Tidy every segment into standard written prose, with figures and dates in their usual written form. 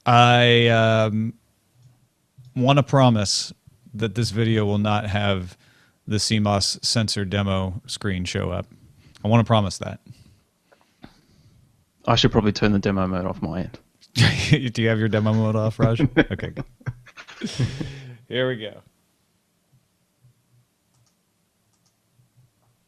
I want to promise that this video will not have the CMOS sensor demo screen show up. I want to promise that. I should probably turn the demo mode off my end. Do you have your demo mode off, Raj? Okay, good. Here we go.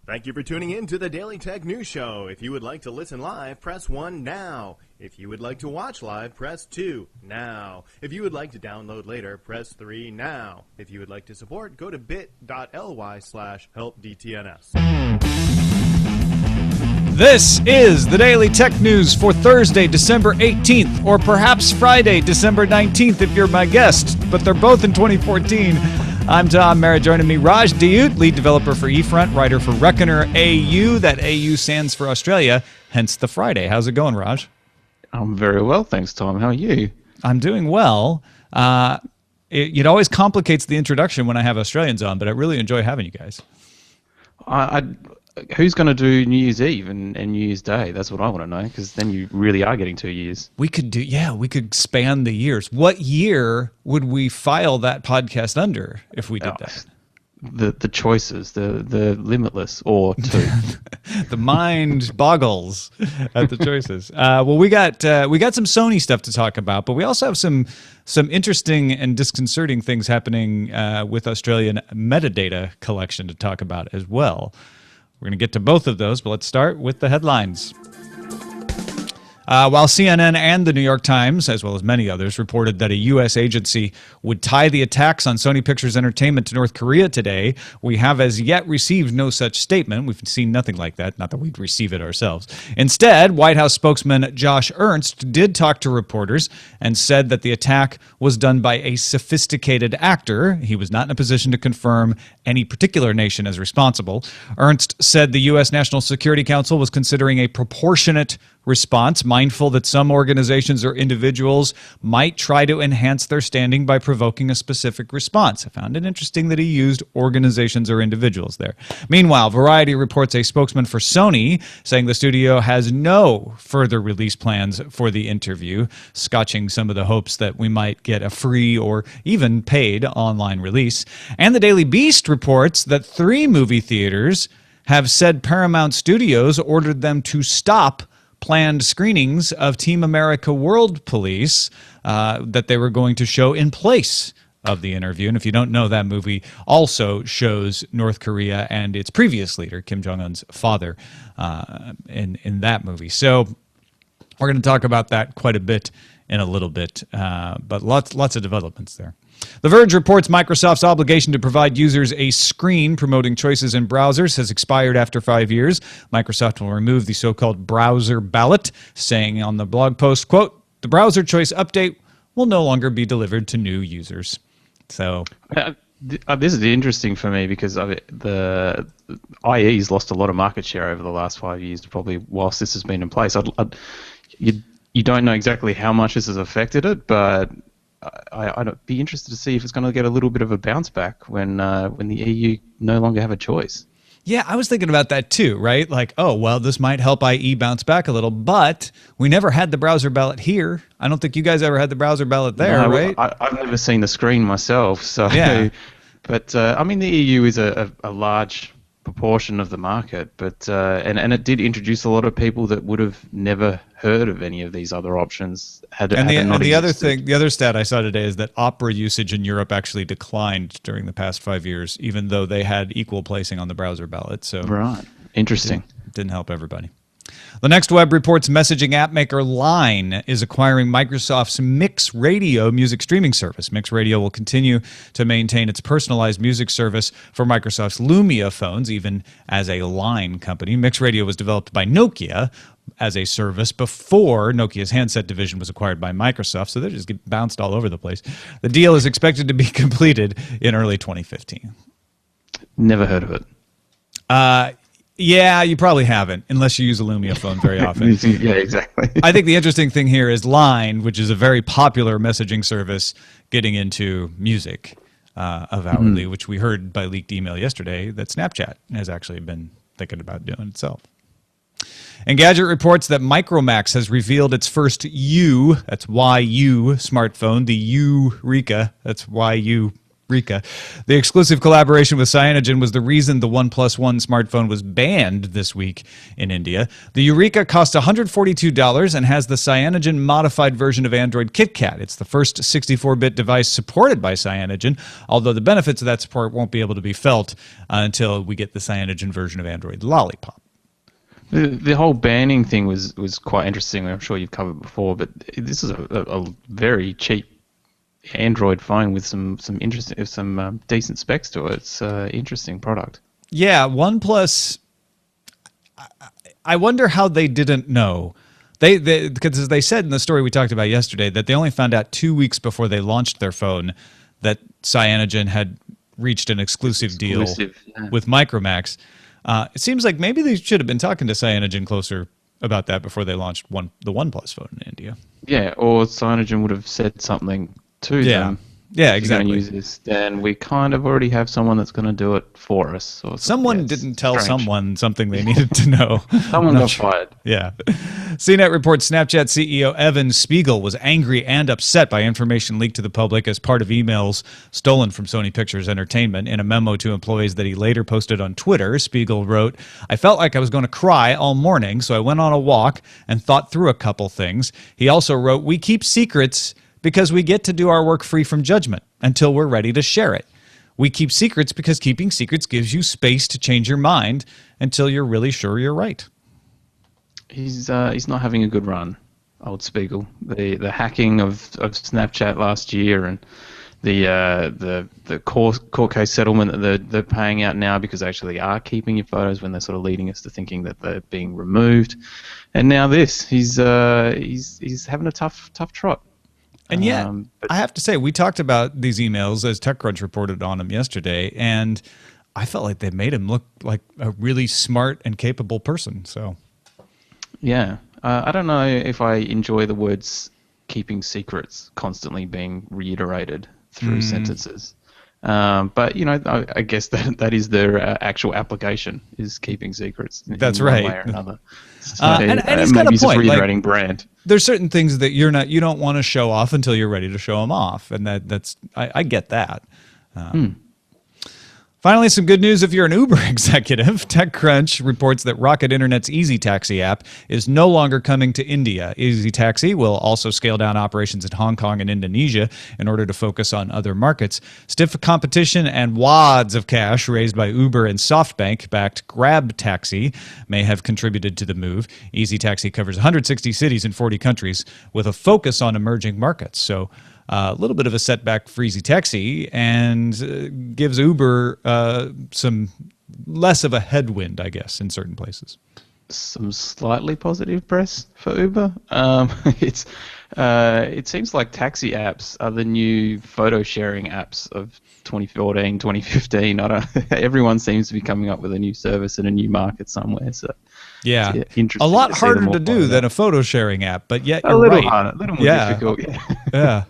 Thank you for tuning in to the Daily Tech News Show. If you would like to listen live, press 1 now. If you would like to watch live, press 2 now. If you would like to download later, press 3 now. If you would like to support, go to bit.ly/helpdtns. This is the Daily Tech News for Thursday, December 18th, or perhaps Friday, December 19th if you're my guest, but they're both in 2014. I'm Tom Merritt. Joining me, Raj Deut, lead developer for eFront, writer for Reckoner AU. That AU stands for Australia, hence the Friday. How's it going, Raj? I'm very well, thanks, Tom. How are you? I'm doing well. It always complicates the introduction when I have Australians on, but I really enjoy having you guys. Who's going to do New Year's Eve and New Year's Day? That's what I want to know, because then you really are getting 2 years. We could span the years. What year would we file that podcast under if we did that? The choices, the limitless, or two. The mind boggles at the choices. Well, we got some Sony stuff to talk about, but we also have some interesting and disconcerting things happening with Australian metadata collection to talk about as well. We're going to get to both of those, but let's start with the headlines. While CNN and the New York Times, as well as many others, reported that a U.S. agency would tie the attacks on Sony Pictures Entertainment to North Korea today, we have as yet received no such statement. We've seen nothing like that, not that we'd receive it ourselves. Instead, White House spokesman Josh Ernst did talk to reporters and said that the attack was done by a sophisticated actor. He was not in a position to confirm any particular nation as responsible. Ernst said the U.S. National Security Council was considering a proportionate response, mindful that some organizations or individuals might try to enhance their standing by provoking a specific response. I found it interesting that he used organizations or individuals there. Meanwhile, Variety reports a spokesman for Sony saying the studio has no further release plans for the interview, scotching some of the hopes that we might get a free or even paid online release. And the Daily Beast reports that 3 movie theaters have said Paramount Studios ordered them to stop planned screenings of Team America World Police that they were going to show in place of the interview. And if you don't know, that movie also shows North Korea and its previous leader, Kim Jong-un's father, in that movie. So we're going to talk about that quite a bit in a little bit, but lots of developments there. The Verge reports Microsoft's obligation to provide users a screen promoting choices in browsers has expired after 5 years. Microsoft will remove the so-called browser ballot, saying on the blog post, quote, "The browser choice update will no longer be delivered to new users." So this is interesting for me because the IE's lost a lot of market share over the last 5 years, probably whilst this has been in place. You don't know exactly how much this has affected it, but I'd be interested to see if it's going to get a little bit of a bounce back when the EU no longer have a choice. Yeah, I was thinking about that too, right? Like, oh, well, this might help IE bounce back a little, but we never had the browser ballot here. I don't think you guys ever had the browser ballot there, no, right? I've never seen the screen myself, so yeah. But I mean, the EU is a large proportion of the market, but and it did introduce a lot of people that would have never heard of any of these other options. The other stat I saw today is that Opera usage in Europe actually declined during the past 5 years, even though they had equal placing on the browser ballot. So right, interesting. Didn't help everybody. The Next Web reports messaging app maker Line is acquiring Microsoft's MixRadio music streaming service. MixRadio will continue to maintain its personalized music service for Microsoft's Lumia phones, even as a Line company. MixRadio was developed by Nokia as a service before Nokia's handset division was acquired by Microsoft, so they just get bounced all over the place. The deal is expected to be completed in early 2015. Never heard of it. Yeah, you probably haven't, unless you use a Lumia phone very often. Yeah, exactly. I think the interesting thing here is Line, which is a very popular messaging service, getting into music avowedly, which we heard by leaked email yesterday that Snapchat has actually been thinking about doing itself. Engadget reports that Micromax has revealed its first that's YU smartphone, the Yu Yureka, that's YU Yureka. The exclusive collaboration with Cyanogen was the reason the OnePlus One smartphone was banned this week in India. The Yureka costs $142 and has the Cyanogen modified version of Android KitKat. It's the first 64-bit device supported by Cyanogen, although the benefits of that support won't be able to be felt until we get the Cyanogen version of Android Lollipop. The whole banning thing was quite interesting. I'm sure you've covered before, but this is a very cheap Android phone with some interesting, decent specs to it. It's an interesting product. Yeah, OnePlus. I wonder how they didn't know. Because as they said in the story we talked about yesterday, that they only found out 2 weeks before they launched their phone that Cyanogen had reached an exclusive deal with Micromax. It seems like maybe they should have been talking to Cyanogen closer about that before they launched the OnePlus phone in India. Yeah, or Cyanogen would have said something to them. Yeah, if exactly. You're going to use this, then we kind of already have someone that's going to do it for us. Or someone didn't tell someone something they needed to know. Someone got fired. Yeah. CNET reports Snapchat CEO Evan Spiegel was angry and upset by information leaked to the public as part of emails stolen from Sony Pictures Entertainment. In a memo to employees that he later posted on Twitter, Spiegel wrote, "I felt like I was going to cry all morning, so I went on a walk and thought through a couple things." He also wrote, "We keep secrets because we get to do our work free from judgment until we're ready to share it. We keep secrets because keeping secrets gives you space to change your mind until you're really sure you're right." He's not having a good run, old Spiegel. The hacking of Snapchat last year and the court case settlement that they're paying out now because they actually are keeping your photos when they're sort of leading us to thinking that they're being removed, and now this. He's having a tough trot. And yet, I have to say, we talked about these emails as TechCrunch reported on them yesterday, and I felt like they made him look like a really smart and capable person. So, yeah, I don't know if I enjoy the words "keeping secrets" constantly being reiterated through sentences. But I guess that is their actual application, is keeping secrets. That's in right. One way or another. So, and he's got a just point. reiterating brand. There's certain things that you don't want to show off until you're ready to show them off, and I get that. Finally, some good news if you're an Uber executive. TechCrunch reports that Rocket Internet's Easy Taxi app is no longer coming to India. Easy Taxi will also scale down operations in Hong Kong and Indonesia in order to focus on other markets. Stiff competition and wads of cash raised by Uber and SoftBank-backed Grab Taxi may have contributed to the move. Easy Taxi covers 160 cities in 40 countries with a focus on emerging markets. So a little bit of a setback for Easy Taxi and gives Uber some less of a headwind, I guess, in certain places. Some slightly positive press for Uber. It seems like taxi apps are the new photo sharing apps of 2014, 2015. Everyone seems to be coming up with a new service in a new market somewhere. So yeah, interesting. A lot harder to do than a photo sharing app, but yet you're a little right. harder, a little more difficult. Yeah.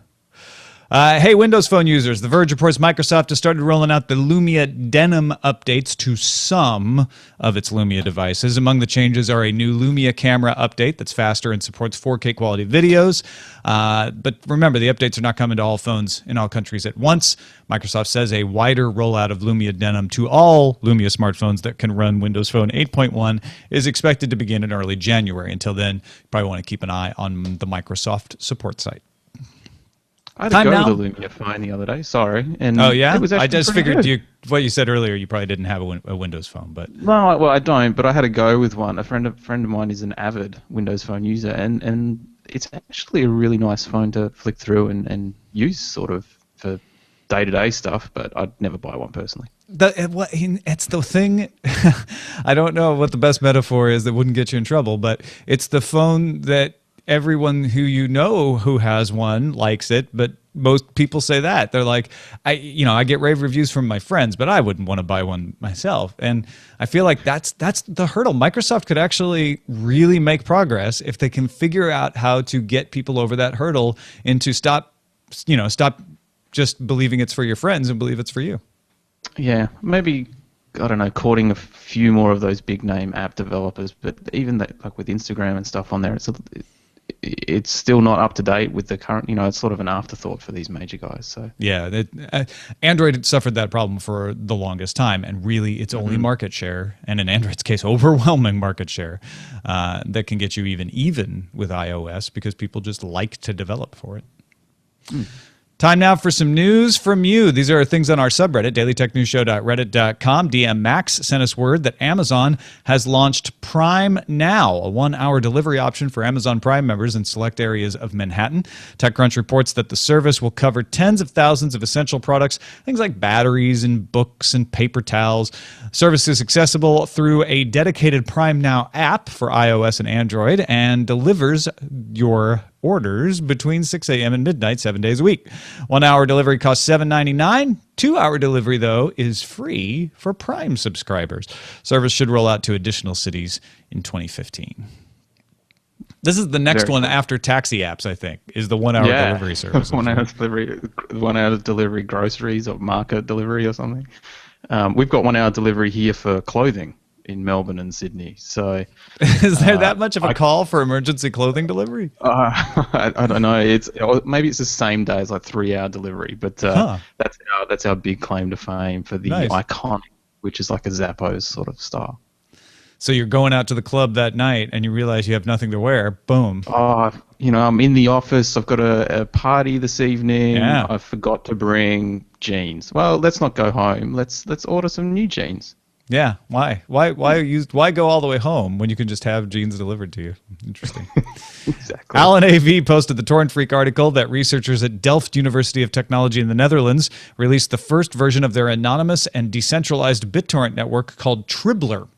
Hey, Windows Phone users, The Verge reports Microsoft has started rolling out the Lumia Denim updates to some of its Lumia devices. Among the changes are a new Lumia camera update that's faster and supports 4K quality videos. But remember, the updates are not coming to all phones in all countries at once. Microsoft says a wider rollout of Lumia Denim to all Lumia smartphones that can run Windows Phone 8.1 is expected to begin in early January. Until then, you probably want to keep an eye on the Microsoft support site. I had to go with the Lumia phone the other day. Sorry. And oh yeah, it was I just figured good. what you said earlier. You probably didn't have a Windows phone, but no, well I don't. But I had to go with one. A friend of mine is an avid Windows Phone user, and it's actually a really nice phone to flick through and use sort of for day-to-day stuff. But I'd never buy one personally. It's the thing. I don't know what the best metaphor is that wouldn't get you in trouble, but it's the phone that everyone who has one likes it, but most people say that. They're like, I get rave reviews from my friends, but I wouldn't want to buy one myself. And I feel like that's the hurdle. Microsoft could actually really make progress if they can figure out how to get people over that hurdle and to stop just believing it's for your friends and believe it's for you. Yeah, maybe I don't know, courting a few more of those big name app developers, but even that, like with Instagram and stuff on there, it's still not up to date with the current. It's sort of an afterthought for these major guys. So yeah, Android suffered that problem for the longest time, and really, it's only market share, and in Android's case, overwhelming market share, that can get you even with iOS because people just like to develop for it. Time now for some news from you. These are things on our subreddit, dailytechnewsshow.reddit.com. dmmacs sent us word that Amazon has launched Prime Now, a 1-hour delivery option for Amazon Prime members in select areas of Manhattan. TechCrunch reports that the service will cover tens of thousands of essential products, things like batteries and books and paper towels. Service is accessible through a dedicated Prime Now app for iOS and Android and delivers your orders between 6 a.m. and midnight, 7 days a week. 1-hour delivery costs $7.99. 2-hour delivery, though, is free for Prime subscribers. Service should roll out to additional cities in 2015. This is the next one after taxi apps, I think, is the 1-hour delivery service. 1-hour delivery groceries or market delivery or something. We've got 1-hour delivery here for clothing in Melbourne and Sydney. So is there that much of a call for emergency clothing delivery? I don't know. Maybe it's the same day as like 3-hour delivery, but that's our big claim to fame for the Iconic, which is like a Zappos sort of style. So you're going out to the club that night and you realize you have nothing to wear. Boom. I'm in the office. I've got a party this evening. Yeah. I forgot to bring jeans. Well, let's not go home. Let's order some new jeans. Yeah, why go all the way home when you can just have jeans delivered to you? Interesting. Exactly. AllanAV posted the Torrent Freak article that researchers at Delft University of Technology in the Netherlands released the first version of their anonymous and decentralized BitTorrent network called Tribler.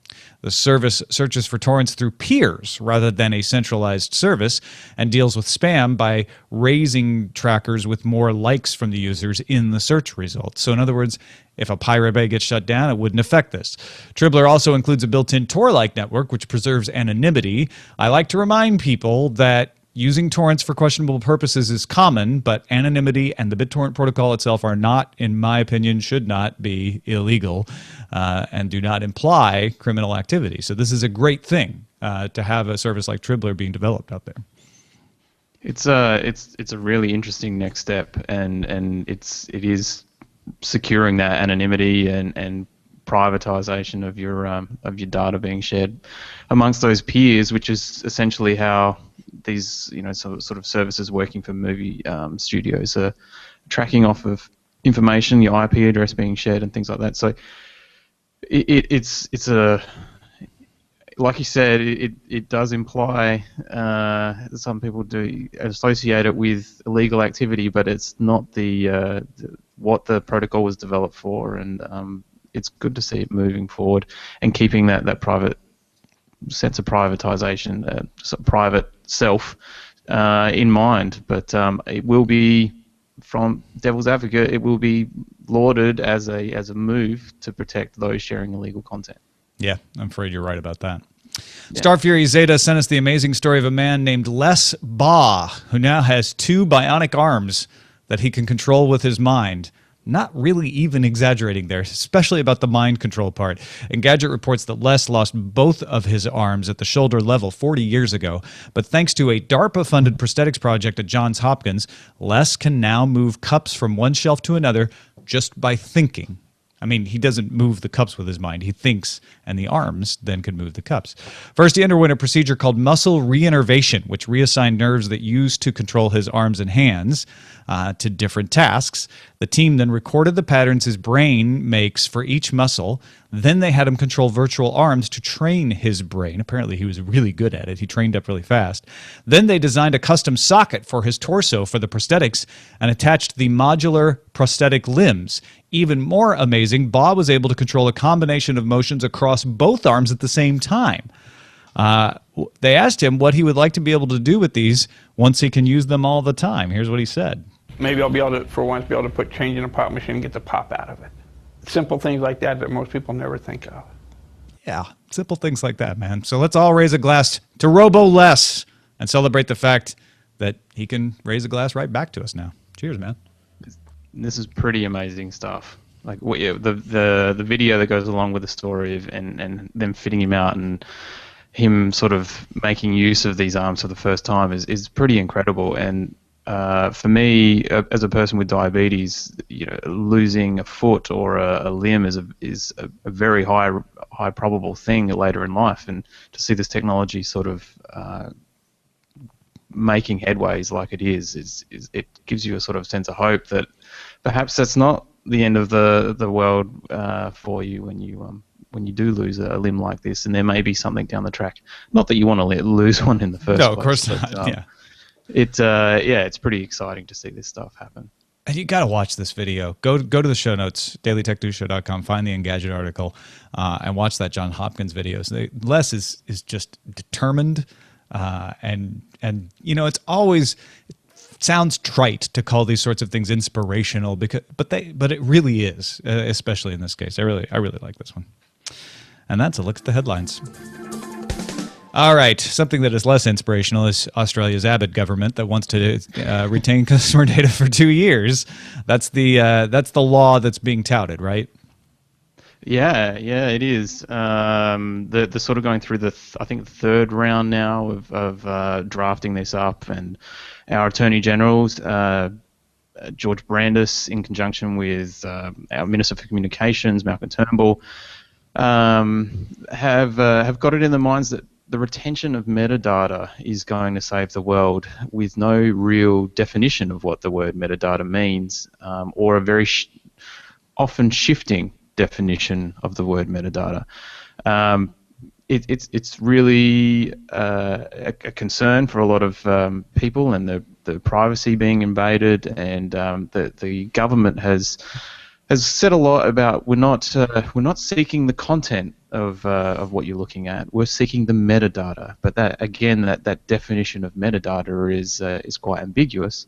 The service searches for torrents through peers rather than a centralized service and deals with spam by raising trackers with more likes from the users in the search results. So in other words, if a Pirate Bay gets shut down, it wouldn't affect this. Tribler also includes a built-in Tor-like network, which preserves anonymity. I like to remind people that using torrents for questionable purposes is common, but anonymity and the BitTorrent protocol itself are not, in my opinion, should not be illegal and do not imply criminal activity. So this is a great thing to have a service like Tribler being developed out there. It's a really interesting next step, and it is securing that anonymity and privatization of your data being shared amongst those peers, which is essentially how these sort of services working for movie studios are tracking off of information, your IP address being shared and things like that. So it's a, like you said, it does imply some people do associate it with illegal activity, but it's not what the protocol was developed for, and it's good to see it moving forward and keeping that private sense of privatization, private self in mind. But it will be, from devil's advocate, it will be lauded as a move to protect those sharing illegal content. Yeah, I'm afraid you're right about that. Yeah. starfuryzeta sent us the amazing story of a man named Les Ba, who now has 2 bionic arms that he can control with his mind. Not really even exaggerating there, especially about the mind control part. Engadget reports that Les lost both of his arms at the shoulder level 40 years ago, but thanks to a DARPA-funded prosthetics project at Johns Hopkins, Les can now move cups from one shelf to another just by thinking. I mean, he doesn't move the cups with his mind. He thinks, and the arms then can move the cups. First, he underwent a procedure called muscle reinnervation, which reassigned nerves that used to control his arms and hands to different tasks. The team then recorded the patterns his brain makes for each muscle. Then they had him control virtual arms to train his brain. Apparently, he was really good at it. He trained up really fast. Then they designed a custom socket for his torso for the prosthetics and attached the modular prosthetic limbs. Even more amazing, Bob was able to control a combination of motions across both arms at the same time. They asked him what he would like to be able to do with these once he can use them all the time. Here's what he said. Maybe I'll be able to, for once, be able to put change in a pop machine and get the pop out of it. Simple things like that most people never think of. Yeah, simple things like that, man. So let's all raise a glass to Robo-Les and celebrate the fact that he can raise a glass right back to us now. Cheers, man. This is pretty amazing stuff. Like the video that goes along with the story of and them fitting him out and him sort of making use of these arms for the first time is pretty incredible. And for me, as a person with diabetes, losing a foot or a limb is a very high probable thing later in life. And to see this technology sort of making headways like it is it gives you a sort of sense of hope that perhaps that's not the end of the world for you when you do lose a limb like this, and there may be something down the track. Not that you want to lose one in the first place. No, of course not. Yeah. It's pretty exciting to see this stuff happen. And you got to watch this video. Go to the show notes, dailytechnewsshow.com, find the Engadget article, and watch that John Hopkins video. So Les is just determined, and it's always sounds trite to call these sorts of things inspirational but it really is, especially in this case. I really like this one. And that's a look at the headlines. All right, something that is less inspirational is Australia's Abbott government that wants to retain customer data for 2 years. That's the law that's being touted, right? Yeah, it is. They're sort of going through I think the third round now of drafting this up, and our Attorney Generals, George Brandis, in conjunction with our Minister for Communications, Malcolm Turnbull, have got it in their minds that the retention of metadata is going to save the world, with no real definition of what the word metadata means, or a very often shifting definition of the word metadata. It's really a concern for a lot of people, and the privacy being invaded, and the government has said a lot about we're not seeking the content of what you're looking at. We're seeking the metadata. But that definition of metadata is quite ambiguous.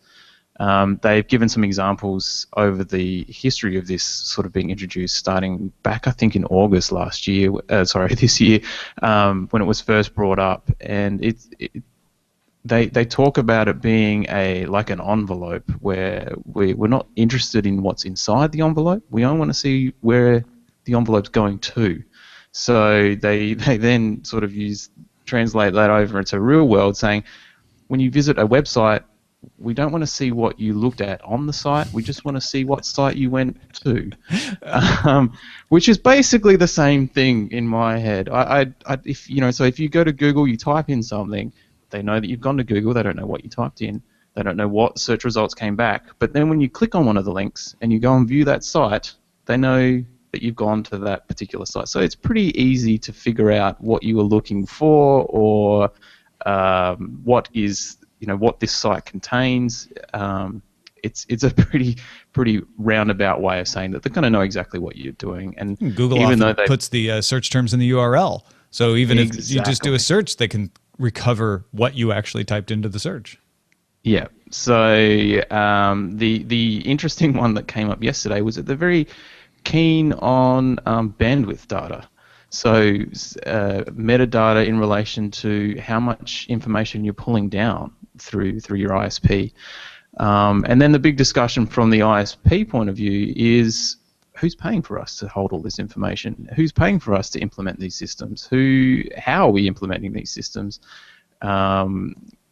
They've given some examples over the history of this sort of being introduced, starting back, I think, in August this year, when it was first brought up, and they talk about it being like an envelope, where we're not interested in what's inside the envelope. We only want to see where the envelope's going to. So they then sort of translate that over into real world, saying when you visit a website, we don't want to see what you looked at on the site. We just want to see what site you went to, which is basically the same thing in my head. So if you go to Google, you type in something, they know that you've gone to Google. They don't know what you typed in. They don't know what search results came back. But then when you click on one of the links and you go and view that site, they know that you've gone to that particular site. So it's pretty easy to figure out what you were looking for, or what this site contains. It's a pretty roundabout way of saying that they're going to know exactly what you're doing. And Google even often puts the search terms in the URL, so even if you just do a search, they can recover what you actually typed into the search. Yeah. So the interesting one that came up yesterday was that they're very keen on bandwidth data. So metadata in relation to how much information you're pulling down through your ISP. And then the big discussion from the ISP point of view is, who's paying for us to hold all this information? Who's paying for us to implement these systems? How are we implementing these systems?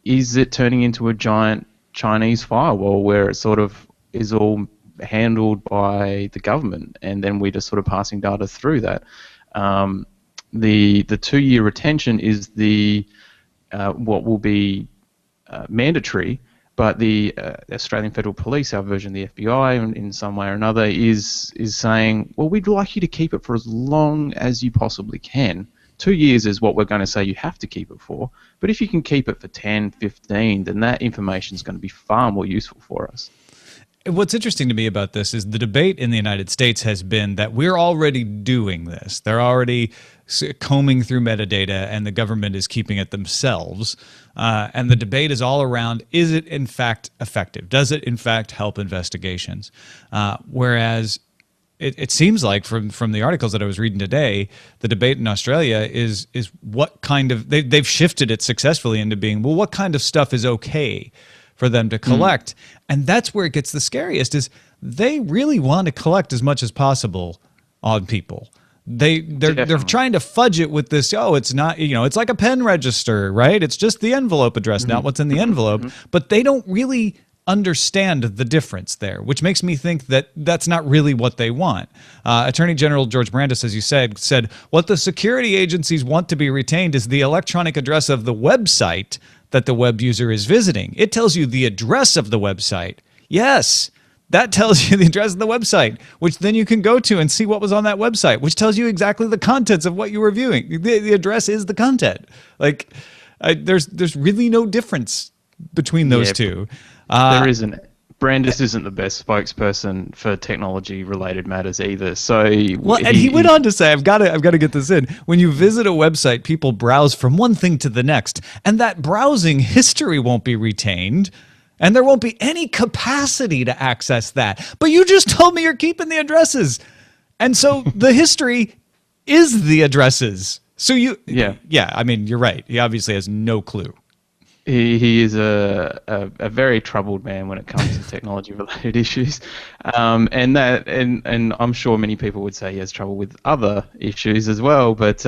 Is it turning into a giant Chinese firewall where it sort of is all handled by the government, and then we're just sort of passing data through that? The 2-year retention is what will be mandatory, but the Australian Federal Police, our version of the FBI, in some way or another, is saying, well, we'd like you to keep it for as long as you possibly can. 2 years is what we're going to say you have to keep it for, but if you can keep it for 10, 15, then that information is going to be far more useful for us. What's interesting to me about this is the debate in the United States has been that we're already doing this. They're already combing through metadata, and the government is keeping it themselves. And the debate is all around, is it in fact effective? Does it in fact help investigations? Whereas it seems like from the articles that I was reading today, the debate in Australia is what kind of, they've shifted it successfully into being, well, what kind of stuff is okay for them to collect. And that's where it gets the scariest, is they really want to collect as much as possible on people. They're trying to fudge it with this, it's not, it's like a pen register, right? It's just the envelope address, not what's in the envelope. But they don't really understand the difference there, which makes me think that that's not really what they want. Attorney General George Brandis, as you said, what the security agencies want to be retained is the electronic address of the website that the web user is visiting. It tells you the address of the website. Yes, that tells you the address of the website, which then you can go to and see what was on that website, which tells you exactly the contents of what you were viewing. The address is the content. Like, there's really no difference between those two. There isn't. Brandis isn't the best spokesperson for technology-related matters either. So, and he went on to say, I've got to get this in. When you visit a website, people browse from one thing to the next, and that browsing history won't be retained. And there won't be any capacity to access that. But you just told me you're keeping the addresses. And so the history is the addresses. So I mean, you're right. He obviously has no clue. He is a very troubled man when it comes to technology-related issues. And I'm sure many people would say he has trouble with other issues as well. But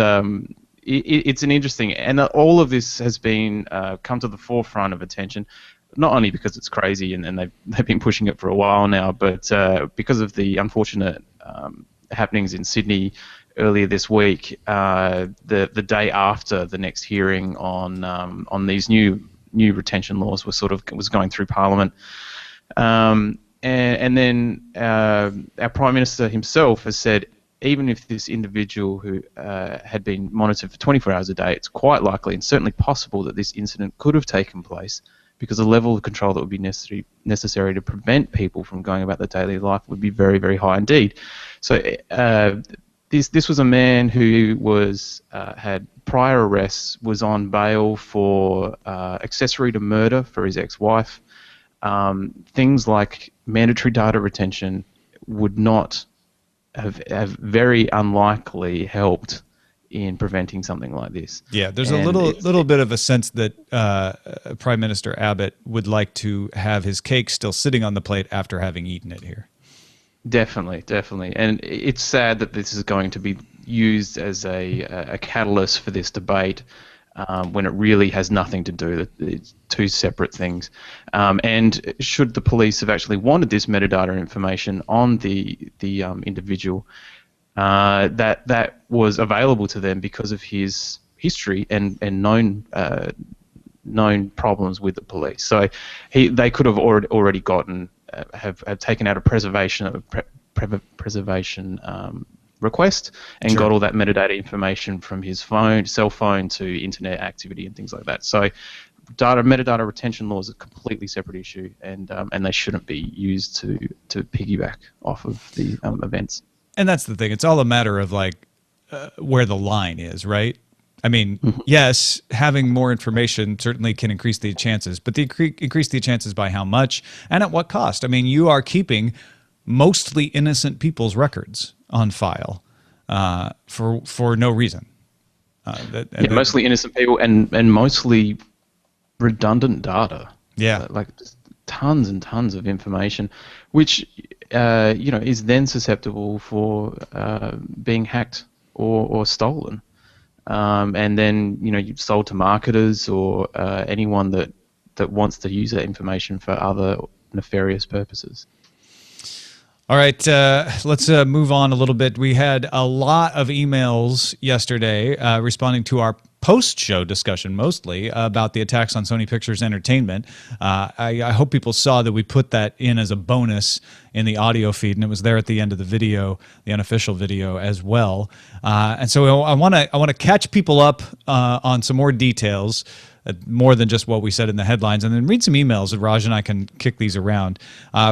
it's an interesting, and all of this has been come to the forefront of attention, not only because it's crazy and they've been pushing it for a while now, but because of the unfortunate happenings in Sydney earlier this week, the day after the next hearing on these new retention laws was going through Parliament, and then our Prime Minister himself has said, even if this individual who had been monitored for 24 hours a day, it's quite likely and certainly possible that this incident could have taken place, because the level of control that would be necessary to prevent people from going about their daily life would be very, very high indeed. So this was a man who had prior arrests, was on bail for accessory to murder for his ex-wife. Things like mandatory data retention would not have very unlikely helped in preventing something like this. Yeah, there's a little bit of a sense that Prime Minister Abbott would like to have his cake still sitting on the plate after having eaten it here. Definitely. And it's sad that this is going to be used as a catalyst for this debate when it really has nothing to do. It's two separate things. And should the police have actually wanted this metadata information on the individual, that was available to them because of his history and known problems with the police. So they could have already gotten have taken out a preservation request and got all that metadata information from his cell phone to internet activity and things like that. So metadata retention law is a completely separate issue, and they shouldn't be used to piggyback off of the events. And that's the thing. It's all a matter of where the line is, right? I mean, yes, having more information certainly can increase the chances, but increase the chances by how much and at what cost? I mean, you are keeping mostly innocent people's records on file for no reason. Mostly innocent people and mostly redundant data. Yeah. Just tons and tons of information, which is then susceptible for being hacked or stolen. And then you've sold to marketers or anyone that wants to use that information for other nefarious purposes. All right, let's move on a little bit. We had a lot of emails yesterday responding to our post-show discussion, mostly about the attacks on Sony Pictures Entertainment. I hope people saw that we put that in as a bonus in the audio feed, and it was there at the end of the video, the unofficial video as well. And so I want to catch people up on some more details, more than just what we said in the headlines, and then read some emails. Raj and I can kick these around.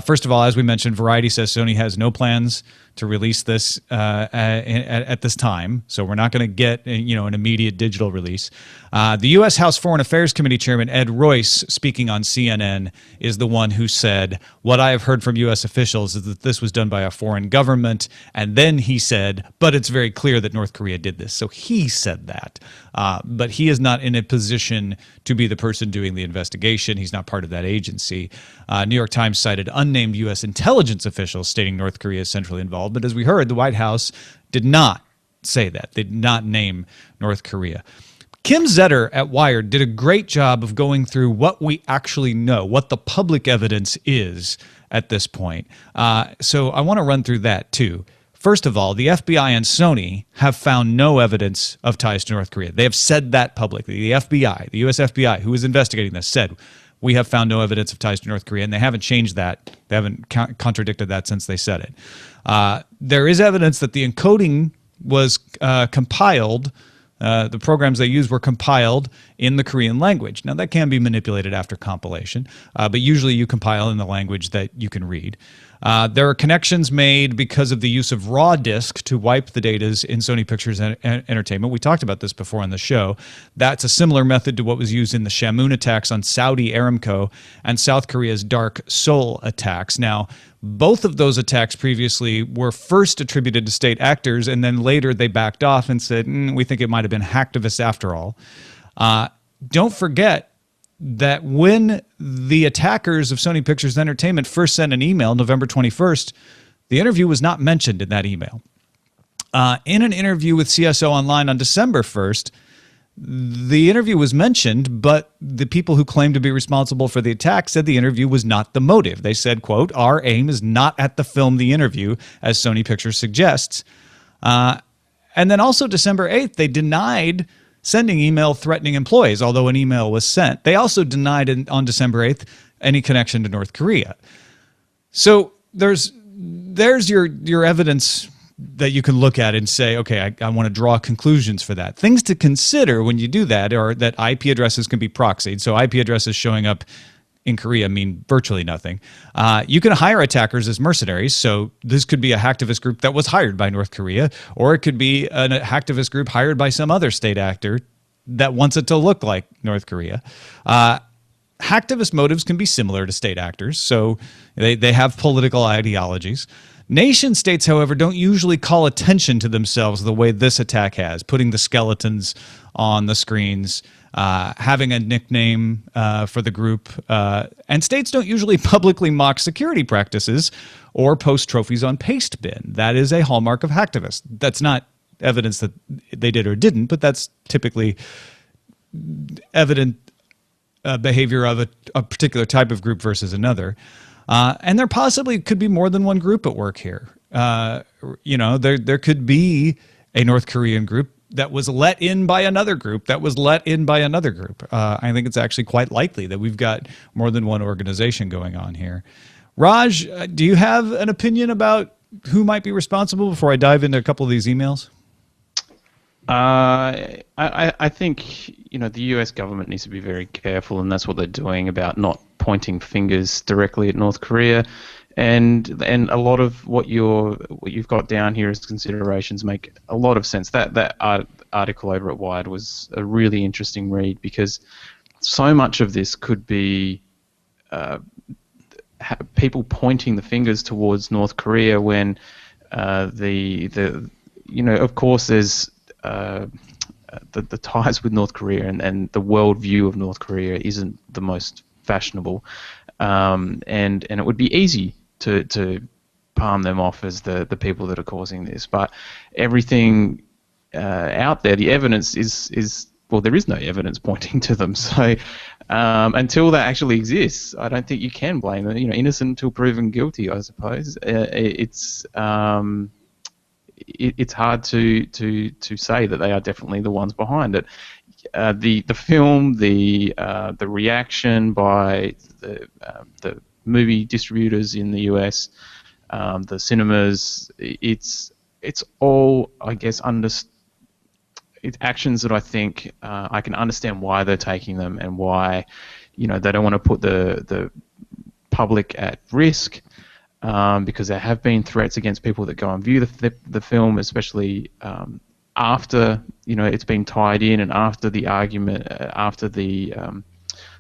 First of all, as we mentioned, Variety says Sony has no plans to release this at this time, so we're not going to get an immediate digital release. The U.S. House Foreign Affairs Committee Chairman Ed Royce, speaking on CNN, is the one who said, "What I have heard from U.S. officials is that this was done by a foreign government," and then he said, "But it's very clear that North Korea did this." So he said that, but he is not in a position to be the person doing the investigation. He's not part of that agency. New York Times cited unnamed U.S. intelligence officials stating North Korea is centrally involved. But as we heard, the White House did not say that. They did not name North Korea. Kim Zetter at Wired did a great job of going through what we actually know, what the public evidence is at this point. So I want to run through that too. First of all, the FBI and Sony have found no evidence of ties to North Korea. They have said that publicly. The FBI, the U.S. FBI, who is investigating this, said, we have found no evidence of ties to North Korea, and they haven't changed that. They haven't contradicted that since they said it. There is evidence that the encoding was compiled. The programs they used were compiled in the Korean language. Now, that can be manipulated after compilation, but usually you compile in the language that you can read. There are connections made because of the use of raw disk to wipe the data in Sony Pictures Entertainment. We talked about this before on the show. That's a similar method to what was used in the Shamoon attacks on Saudi Aramco and South Korea's Dark Seoul attacks. Now, both of those attacks previously were first attributed to state actors, and then later they backed off and said, we think it might have been hacktivists after all. Don't forget that when the attackers of Sony Pictures Entertainment first sent an email, November 21st, the interview was not mentioned in that email. In an interview with CSO Online on December 1st, the interview was mentioned, but the people who claimed to be responsible for the attack said the interview was not the motive. They said, quote, our aim is not at the film the interview, as Sony Pictures suggests. And then also December 8th, they denied sending email threatening employees, although an email was sent. They also denied on December 8th any connection to North Korea. So there's your evidence that you can look at and say, okay, I want to draw conclusions for that. Things to consider when you do that are that IP addresses can be proxied. So IP addresses showing up in Korea mean virtually nothing. You can hire attackers as mercenaries. So this could be a hacktivist group that was hired by North Korea, or it could be an hacktivist group hired by some other state actor that wants it to look like North Korea. Hacktivist motives can be similar to state actors. So they have political ideologies. Nation states, however, don't usually call attention to themselves the way this attack has, putting the skeletons on the screens, having a nickname for the group. And states don't usually publicly mock security practices or post trophies on Pastebin. That is a hallmark of hacktivists. That's not evidence that they did or didn't, but that's typically evident behavior of a particular type of group versus another. And there possibly could be more than one group at work here. There could be a North Korean group that was let in by another group that was let in by another group. I think it's actually quite likely that we've got more than one organization going on here. Raj, do you have an opinion about who might be responsible before I dive into a couple of these emails? I think the U.S. government needs to be very careful, and that's what they're doing about not pointing fingers directly at North Korea. And a lot of what you've got down here as considerations make a lot of sense. That article over at Wired was a really interesting read, because so much of this could be people pointing the fingers towards North Korea when of course there's the ties with North Korea and the worldview of North Korea isn't the most fashionable, and it would be easy to palm them off as the people that are causing this. But everything out there, the evidence is there is no evidence pointing to them. So until that actually exists, I don't think you can blame them. Innocent until proven guilty, I suppose. It's hard to say that they are definitely the ones behind it. The film, the reaction by the movie distributors in the US, the cinemas, it's all, I guess, it's actions that I think I can understand why they're taking them, and why they don't want to put the public at risk. Because there have been threats against people that go and view the film, especially after it's been tied in, and after the argument, after the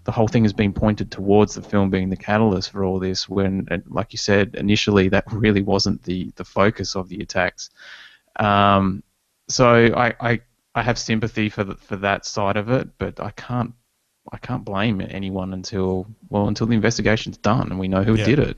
whole thing has been pointed towards the film being the catalyst for all this. When, like you said, initially that really wasn't the focus of the attacks. So I have sympathy for that side of it, but I can't I can't blame anyone until the investigation's done and we know who did it.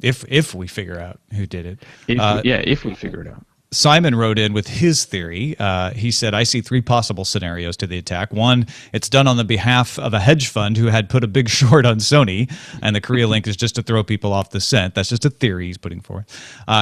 If we figure out who did it. If we figure it out. Simon wrote in with his theory. He said, I see three possible scenarios to the attack. One, it's done on the behalf of a hedge fund who had put a big short on Sony, and the Korea link is just to throw people off the scent. That's just a theory he's putting forth.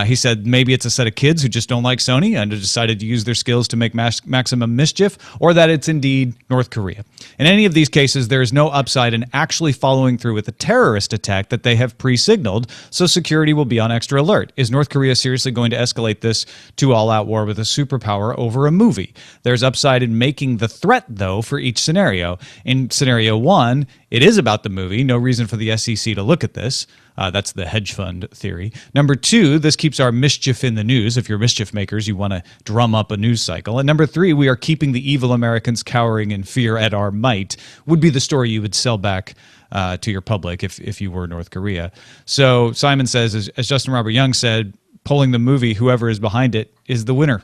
He said maybe it's a set of kids who just don't like Sony and have decided to use their skills to make maximum mischief, or that it's indeed North Korea. In any of these cases, there is no upside in actually following through with a terrorist attack that they have pre-signaled, so security will be on extra alert. Is North Korea seriously going to escalate this to all-out war with a superpower over a movie? There's upside in making the threat, though, for each scenario. In scenario one, it is about the movie. No reason for the SEC to look at this. That's the hedge fund theory. Number two, this keeps our mischief in the news. If you're mischief makers, you want to drum up a news cycle. And number three, we are keeping the evil Americans cowering in fear at our might, would be the story you would sell back to your public if you were North Korea. So Simon says, as Justin Robert Young said, pulling the movie, whoever is behind it is the winner.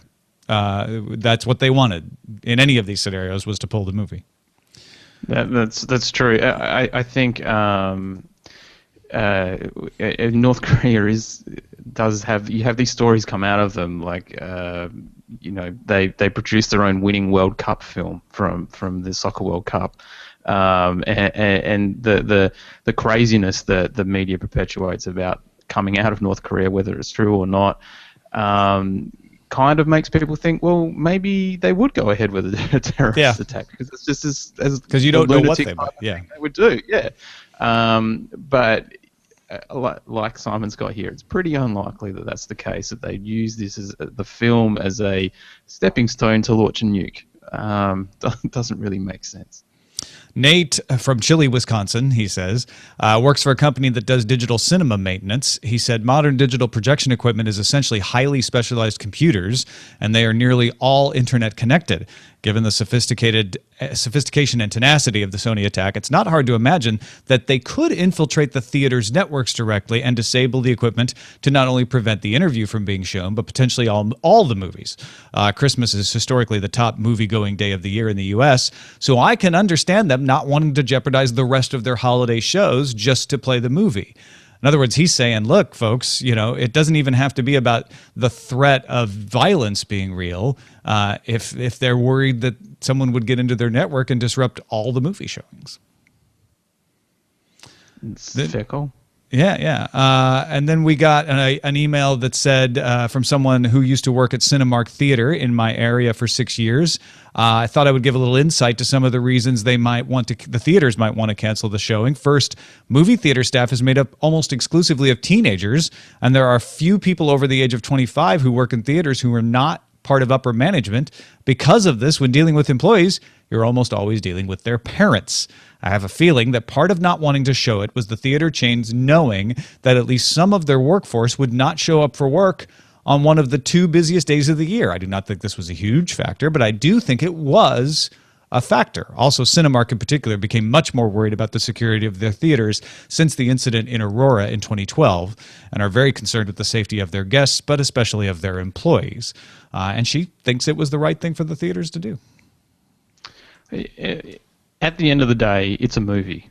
That's what they wanted in any of these scenarios, was to pull the movie. That's true. I think North Korea does have these stories come out of them, like they produce their own winning World Cup film from the Soccer World Cup. And the craziness that the media perpetuates about coming out of North Korea, whether it's true or not, kind of makes people think, well, maybe they would go ahead with a terrorist attack, because it's just as because you don't know what they would do. But like Simon's got here, it's pretty unlikely that that's the case, that they'd use this as the film as a stepping stone to launch a nuke. Doesn't really make sense. Nate from Chile, Wisconsin, he says, works for a company that does digital cinema maintenance. He said modern digital projection equipment is essentially highly specialized computers, and they are nearly all internet connected. Given the sophistication and tenacity of the Sony attack, it's not hard to imagine that they could infiltrate the theater's networks directly and disable the equipment to not only prevent the interview from being shown, but potentially all the movies. Christmas is historically the top movie-going day of the year in the U.S., so I can understand them not wanting to jeopardize the rest of their holiday shows just to play the movie. In other words, he's saying, look, folks, it doesn't even have to be about the threat of violence being real. If they're worried that someone would get into their network and disrupt all the movie showings. It's fickle. Yeah. And then we got an email that said from someone who used to work at Cinemark Theater in my area for 6 years. I thought I would give a little insight to some of the reasons the theaters might want to cancel the showing. First, movie theater staff is made up almost exclusively of teenagers, and there are few people over the age of 25 who work in theaters who are not part of upper management. Because of this, when dealing with employees, you're almost always dealing with their parents. I have a feeling that part of not wanting to show it was the theater chains knowing that at least some of their workforce would not show up for work on one of the two busiest days of the year. I do not think this was a huge factor, but I do think it was a factor. Also, Cinemark in particular became much more worried about the security of their theaters since the incident in Aurora in 2012 and are very concerned with the safety of their guests, but especially of their employees. And she thinks it was the right thing for the theaters to do. At the end of the day, it's a movie.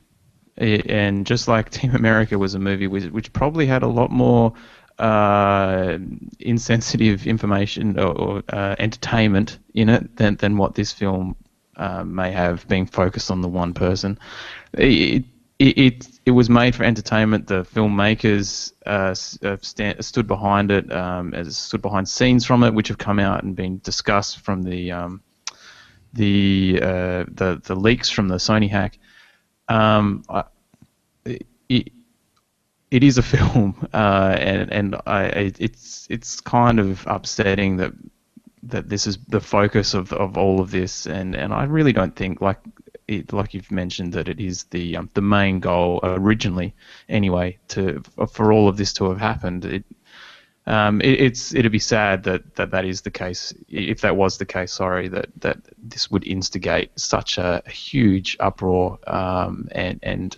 And just like Team America was a movie which probably had a lot more insensitive information or entertainment in it than what this film may have, being focused on the one person. It was made for entertainment. The filmmakers stood behind it, stood behind scenes from it, which have come out and been discussed from the leaks from the Sony hack. It is a film, and it's kind of upsetting that this is the focus of all of this, and I really don't think, like you've mentioned, that it is the main goal originally anyway for all of this to have happened. It'd be sad that is the case, if that was the case. Sorry, that this would instigate such a huge uproar and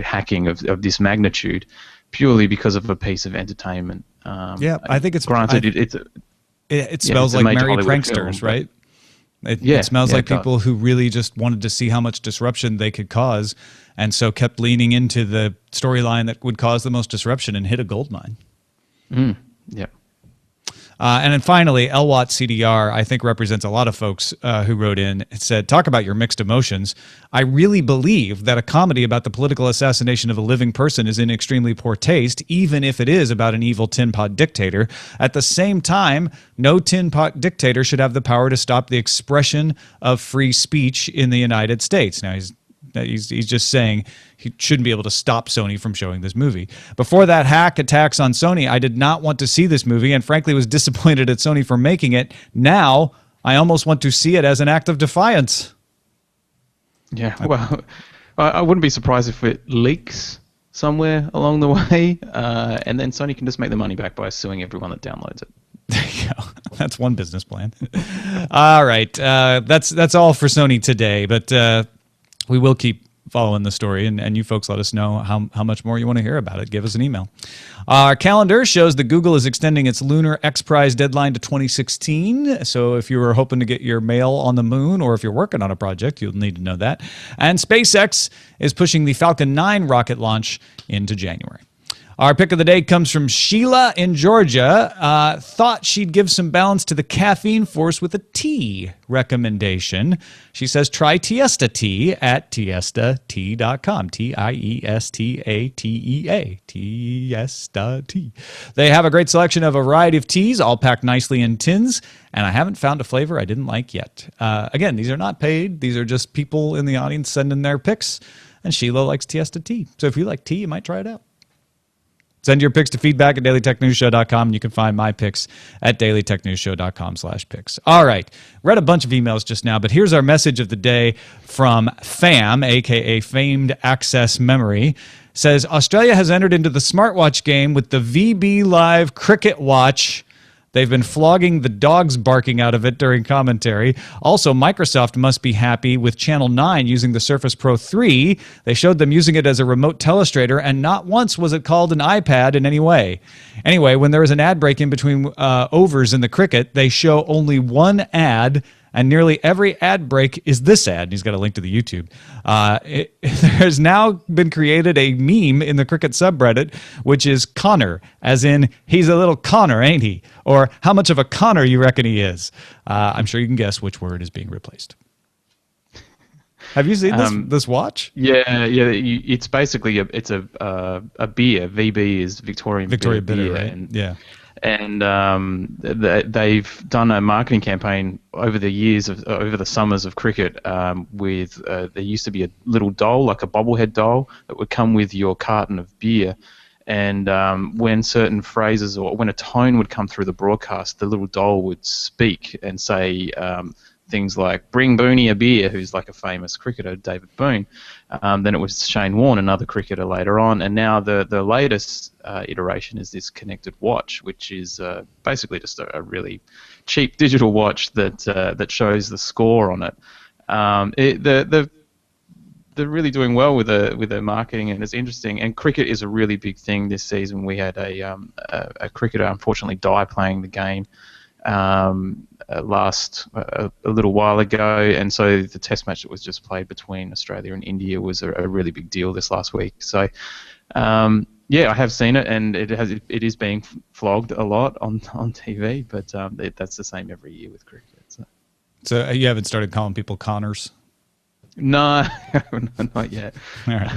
hacking of this magnitude purely because of a piece of entertainment. I think it's granted. It smells like Merry Pranksters, right? It smells like it does. people who really just wanted to see how much disruption they could cause, and so kept leaning into the storyline that would cause the most disruption and hit a gold mine. Yeah. And then finally, LWAT CDR, I think, represents a lot of folks who wrote in. It said, talk about your mixed emotions. I really believe that a comedy about the political assassination of a living person is in extremely poor taste, even if it is about an evil tin pot dictator. At the same time, no tin pot dictator should have the power to stop the expression of free speech in the United States. Now, he's just saying he shouldn't be able to stop Sony from showing this movie. Before that hack attacks on Sony, I did not want to see this movie and frankly was disappointed at Sony for making it. Now, I almost want to see it as an act of defiance. Yeah, well, I wouldn't be surprised if it leaks somewhere along the way, and then Sony can just make the money back by suing everyone that downloads it. There you go. That's one business plan. All right. That's all for Sony today, but we will keep following the story, and you folks let us know how much more you want to hear about it. Give us an email. Our calendar shows that Google is extending its Lunar X Prize deadline to 2016. So if you were hoping to get your mail on the moon, or if you're working on a project, you'll need to know that. And SpaceX is pushing the Falcon 9 rocket launch into January. Our pick of the day comes from Sheila in Georgia. Thought she'd give some balance to the caffeine force with a tea recommendation. She says try Tiesta Tea at tiestatea.com. Tiestatea. Tiesta Tea. They have a great selection of a variety of teas, all packed nicely in tins, and I haven't found a flavor I didn't like yet. Again, these are not paid. These are just people in the audience sending their picks, and Sheila likes Tiesta Tea. So if you like tea, you might try it out. Send your picks to feedback at dailytechnewsshow.com. And you can find my picks at dailytechnewsshow.com/picks. All right. Read a bunch of emails just now, but here's our message of the day from FAM, a.k.a. Famed Access Memory. Says, Australia has entered into the Smartwatch game with the VB Live Cricket Watch. They've been flogging the dogs barking out of it during commentary. Also, Microsoft must be happy with Channel 9 using the Surface Pro 3. They showed them using it as a remote telestrator, and not once was it called an iPad in any way. Anyway, when there is an ad break in between overs in the cricket, they show only one ad, and nearly every ad break is this ad. And he's got a link to the YouTube. There's now been created a meme in the cricket subreddit, which is Connor, as in, he's a little Connor, ain't he? Or how much of a Connor you reckon he is? I'm sure you can guess which word is being replaced. Have you seen this watch? Yeah. It's basically a beer. VB is Victoria Bitter, beer, right? and, yeah. And they've done a marketing campaign over the years, over the summers of cricket, with there used to be a little doll, like a bobblehead doll, that would come with your carton of beer. And when certain phrases or when a tone would come through the broadcast, the little doll would speak and say things like, bring Booney a beer, who's like a famous cricketer, David Boone. Then it was Shane Warne, another cricketer later on. And now the latest iteration is this connected watch, which is basically just a really cheap digital watch that shows the score on it. They're really doing well with their marketing, and it's interesting. And cricket is a really big thing this season. We had a cricketer unfortunately die playing the game a little while ago, and so the test match that was just played between Australia and India was a really big deal this last week. So yeah, I have seen it, and it is being flogged a lot on TV, but that's the same every year with cricket. So you haven't started calling people Connors? No, not yet. All right.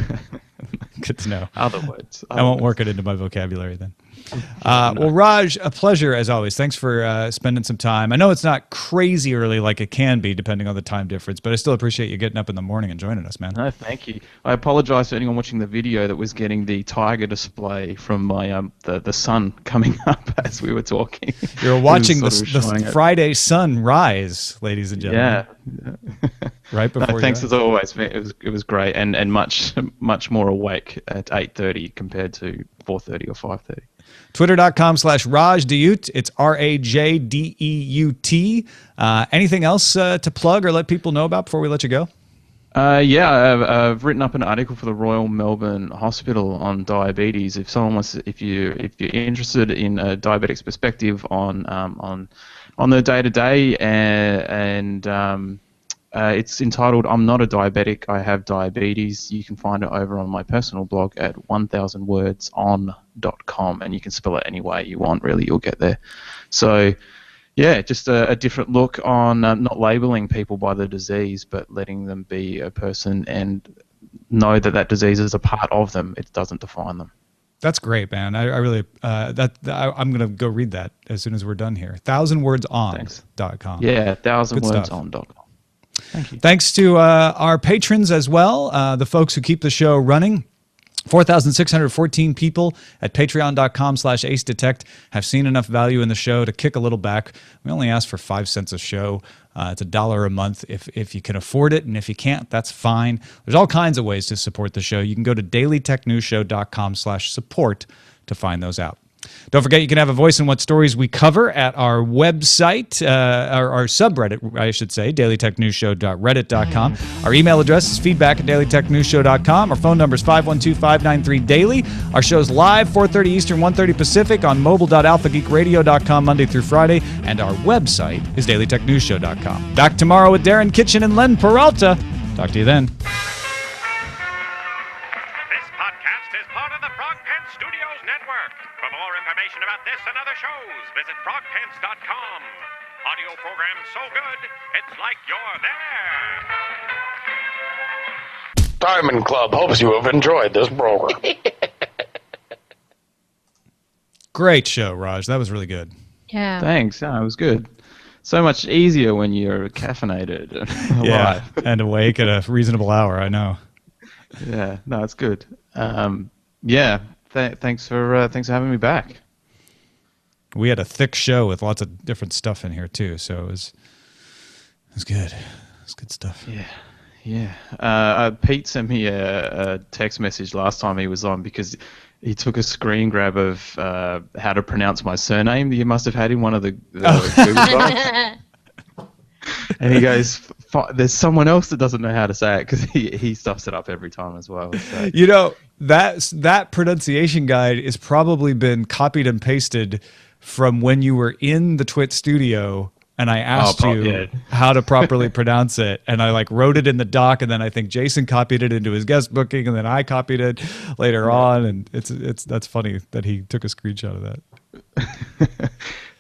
Good to know. Other words. I won't work it into my vocabulary then. Well, Raj, a pleasure as always. Thanks for spending some time. I know it's not crazy early like it can be depending on the time difference, but I still appreciate you getting up in the morning and joining us, man. No, thank you. I apologize to anyone watching the video that was getting the tiger display from my the sun coming up as we were talking. You're watching the Friday sun rise, ladies and gentlemen. Yeah. Right before. No, thanks as always. It was great and much more awake at 8:30 compared to 4:30 or 5:30. Twitter.com/Raj Deut. It's RAJDEUT. Anything else to plug or let people know about before we let you go? Yeah, I've written up an article for the Royal Melbourne Hospital on diabetes. If someone wants, if you're interested in a diabetic's perspective on on the day-to-day, and it's entitled "I'm Not a Diabetic, I Have Diabetes." You can find it over on my personal blog at 1000wordson.com, and you can spell it any way you want, really, you'll get there. So, yeah, just a different look on not labeling people by the disease, but letting them be a person and know that that disease is a part of them. It doesn't define them. That's great, man. I really I'm gonna go read that as soon as we're done here. 1000wordson.com. Yeah, 1000wordson.com. Thank you. Thanks to our patrons as well, the folks who keep the show running. 4,614 people at patreon.com/acedetect have seen enough value in the show to kick a little back. We only ask for 5 cents a show. It's $1 a month if you can afford it, and if you can't, that's fine. There's all kinds of ways to support the show. You can go to dailytechnewsshow.com/support to find those out. Don't forget, you can have a voice in what stories we cover at our website, our subreddit, I should say, dailytechnewsshow.reddit.com. Our email address is feedback@dailytechnewsshow.com. Our phone number is 512-593-DAILY. Our show's live, 4:30 Eastern, 1:30 Pacific on mobile.alphageekradio.com Monday through Friday. And our website is dailytechnewsshow.com. Back tomorrow with Darren Kitchen and Len Peralta. Talk to you then. About this and other shows, visit frogpants.com. Audio program so good, it's like you're there. Diamond Club hopes you have enjoyed this program. Great show, Raj. That was really good. Yeah. Thanks. Yeah, it was good. So much easier when you're caffeinated and alive. And awake at a reasonable hour, I know. Yeah, no, it's good. Thanks for having me back. We had a thick show with lots of different stuff in here too, so it was good. It was good stuff. Yeah. Pete sent me a text message last time he was on because he took a screen grab of how to pronounce my surname that you must have had in one of the Google Docs. And he goes, there's someone else that doesn't know how to say it because he stuffs it up every time as well. So. You know, that pronunciation guide is probably been copied and pasted from when you were in the Twit studio and I asked you how to properly pronounce it. And I wrote it in the doc, and then I think Jason copied it into his guest booking, and then I copied it later on. And that's funny that he took a screenshot of that.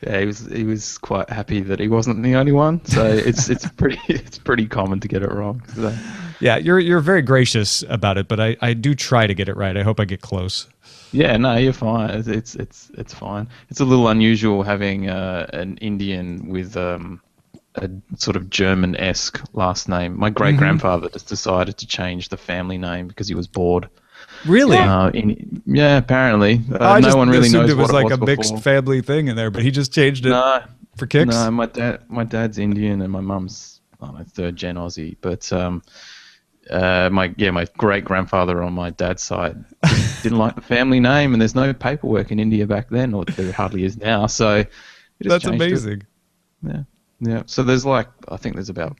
Yeah, he was quite happy that he wasn't the only one. So it's pretty common to get it wrong. So. Yeah, you're very gracious about it, but I do try to get it right. I hope I get close. Yeah, no, you're fine. It's fine. It's a little unusual having an Indian with a sort of German-esque last name. My great-grandfather just decided to change the family name because he was bored. Really? Yeah, apparently. No one really knows it was like a mixed family thing in there, but he just changed it for kicks. No, my dad's Indian and my mum's third gen Aussie, but my great grandfather on my dad's side didn't like the family name, and there's no paperwork in India back then, or there hardly is now. So that's amazing. Yeah. So there's I think there's about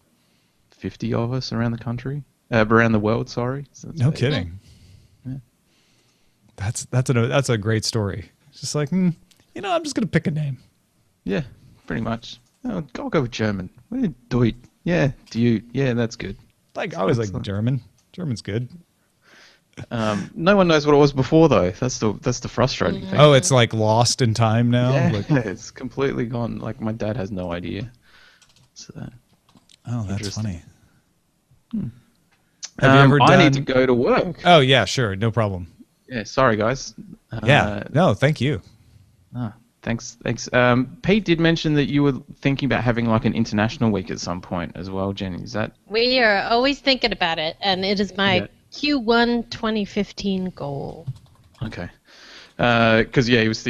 50 of us around the country, around the world. Sorry. So no kidding. Yeah. That's a great story. It's just I'm just gonna pick a name. Yeah, pretty much. I'll go with German. Deut. Yeah, Deut. Yeah, that's good. I always like German. German's good. No one knows what it was before, though. That's the frustrating thing. Oh, it's lost in time now. Yeah, it's completely gone. My dad has no idea. So, that's funny. Have you ever done... I need to go to work. Oh yeah, sure, no problem. Yeah, sorry guys. No, thank you. Thanks. Pete did mention that you were thinking about having an international week at some point as well, Jenny. Is that? We are always thinking about it, and it is my Q1 2015 goal. Okay. Because he was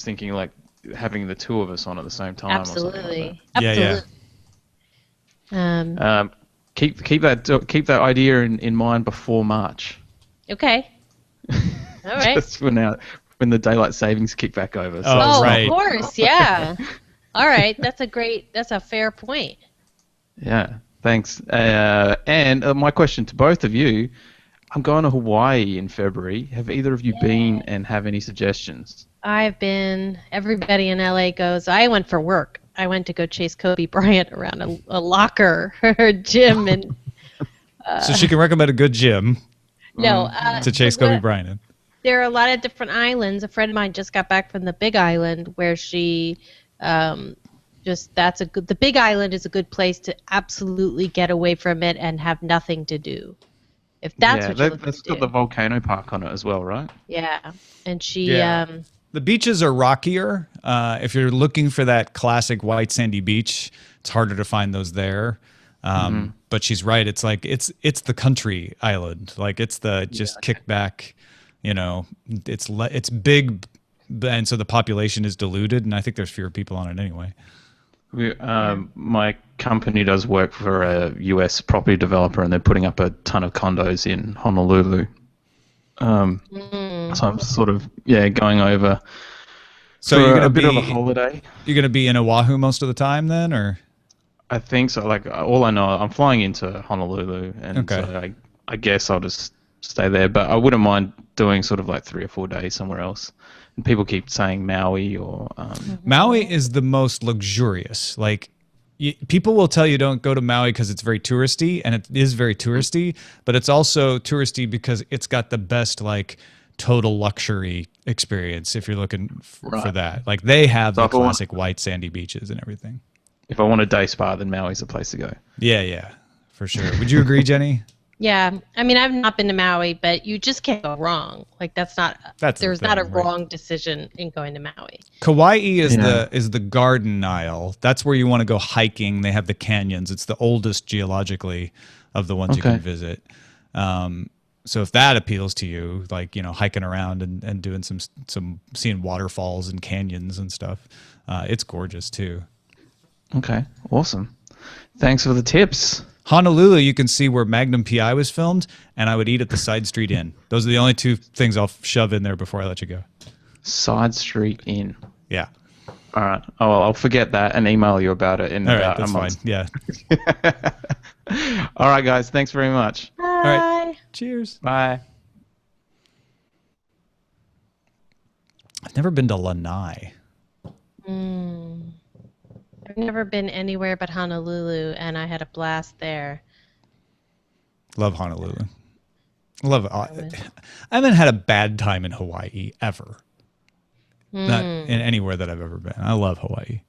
thinking having the two of us on at the same time. Absolutely. Or something like that. Keep that idea in mind before March. Okay. All right. Just for now. When the daylight savings kick back over. So. Right. Of course, yeah. All right, that's a fair point. Yeah, thanks. And my question to both of you, I'm going to Hawaii in February. Have either of you been and have any suggestions? I've been. Everybody in LA goes. I went for work, I went to go chase Kobe Bryant around a locker or a gym, and so she can recommend a good gym to chase Kobe Bryant in. There are a lot of different islands. A friend of mine just got back from the Big Island, where she the Big Island is a good place to absolutely get away from it and have nothing to do. If that's what you're looking that's to got do. the volcano park on it as well, right? Yeah, and she The beaches are rockier. If you're looking for that classic white sandy beach, it's harder to find those there. But she's right. It's like it's the country island. Like it's the kick back. You know, it's big, and so the population is diluted, and I think there's fewer people on it anyway. My company does work for a US property developer, and they're putting up a ton of condos in Honolulu. So I'm sort of going over. So for you're gonna a bit of a holiday. You're gonna be in Oahu most of the time then, or? I think so. Like all I know, I'm flying into Honolulu, and so I guess I'll just stay there. But I wouldn't mind doing sort of like 3 or 4 days somewhere else. And people keep saying Maui or Maui is the most luxurious. Like people will tell you don't go to Maui because it's very touristy, and it is very touristy. But it's also touristy because it's got the best like total luxury experience. If you're looking for that, like they have the classic white sandy beaches and everything. If I want a day spa, then Maui's the place to go. Yeah, for sure. Would you agree, Jenny? Yeah, I mean, I've not been to Maui, but you just can't go wrong. Like there's not a wrong decision in going to Maui. Kauai is the Garden Isle. That's where you want to go hiking. They have the canyons. It's the oldest geologically of the ones you can visit. So if that appeals to you, like hiking around and doing some seeing waterfalls and canyons and stuff, it's gorgeous too. Okay, awesome. Thanks for the tips. Honolulu, you can see where Magnum PI was filmed, and I would eat at the Side Street Inn. Those are the only 2 things I'll shove in there before I let you go. Side Street Inn. Yeah. All right. Oh, well, I'll forget that and email you about it in about a month. Fine. Yeah. All right, guys. Thanks very much. Bye. All right. Cheers. Bye. I've never been to Lanai. I've never been anywhere but Honolulu, and I had a blast there. Love Honolulu. Love it. I haven't had a bad time in Hawaii ever. Not in anywhere that I've ever been. I love Hawaii.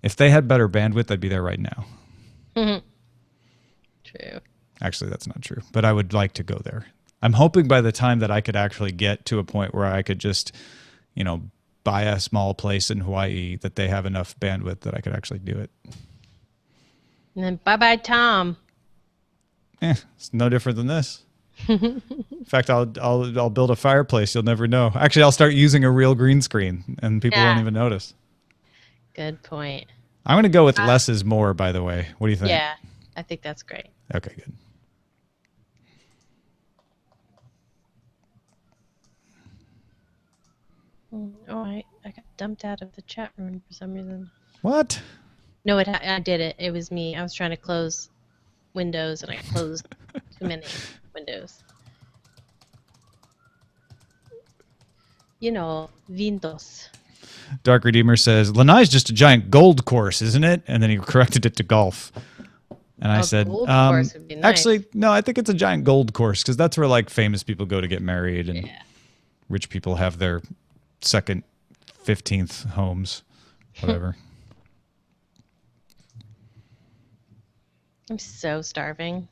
If they had better bandwidth, I'd be there right now. True. Actually, that's not true, but I would like to go there. I'm hoping by the time that I could actually get to a point where I could just, buy a small place in Hawaii, that they have enough bandwidth that I could actually do it. And then bye-bye, Tom. It's no different than this. In fact, I'll build a fireplace. You'll never know. Actually, I'll start using a real green screen, and people won't even notice. Good point. I'm going to go with less is more, by the way. What do you think? Yeah, I think that's great. Okay, good. Oh, I got dumped out of the chat room for some reason. What? No, I did it. It was me. I was trying to close Windows, and I closed too many windows. Windows. Dark Redeemer says, Lanai's just a giant gold course, isn't it? And then he corrected it to golf. And I said, gold course would be nice. Actually, no, I think it's a giant gold course because that's where like famous people go to get married and rich people have their second, 15th homes, whatever. I'm so starving.